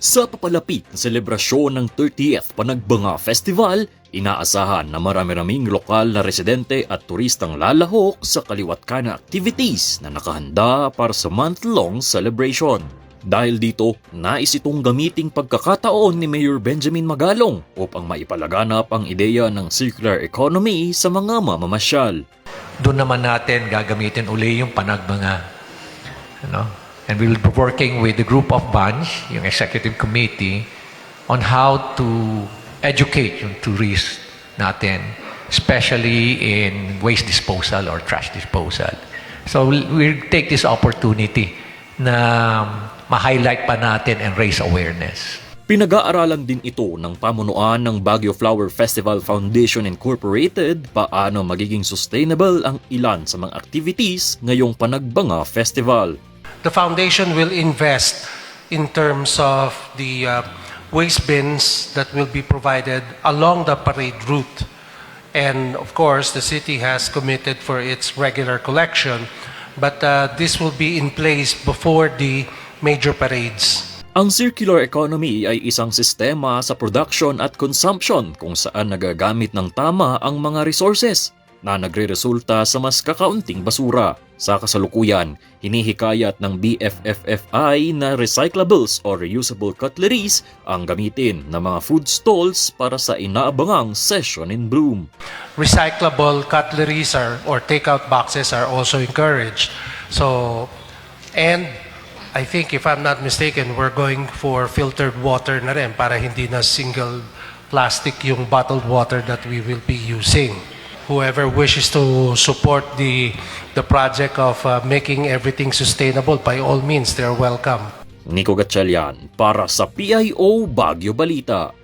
Sa papalapit na selebrasyon ng 30th Panagbanga Festival, inaasahan na marami-raming lokal na residente at turistang lalahok sa kaliwat kanan activities na nakahanda para sa month-long celebration. Dahil dito, nais itong gamiting pagkakataon ni Mayor Benjamin Magalong upang maipalaganap ang ideya ng circular economy sa mga mamamasyal. Doon naman natin gagamitin uli yung Panagbanga. And we will be working with the group of bunch, yung executive committee, on how to educate yung tourists natin, especially in waste disposal or trash disposal. So we'll take this opportunity na ma-highlight pa natin and raise awareness. Pinag-aaralan din ito ng pamunuan ng Baguio Flower Festival Foundation Incorporated paano magiging sustainable ang ilan sa mga activities ngayong Panagbanga Festival. The foundation will invest in terms of the waste bins that will be provided along the parade route. And of course, the city has committed for its regular collection, but this will be in place before the major parades. Ang circular economy ay isang sistema sa production at consumption kung saan nagagamit ng tama ang mga resources na nagre-resulta sa mas kakaunting basura. Sa kasalukuyan, hinihikayat ng BFFFI na recyclables o reusable cutleries ang gamitin ng mga food stalls para sa inaabangang Session in Bloom. Recyclable cutleries or takeout boxes are also encouraged. And I think, if I'm not mistaken, we're going for filtered water na rin para hindi na single plastic yung bottled water that we will be using. Whoever wishes to support the project of making everything sustainable, by all means, they're welcome. Nico Gatchalian para sa PIO Baguio Balita.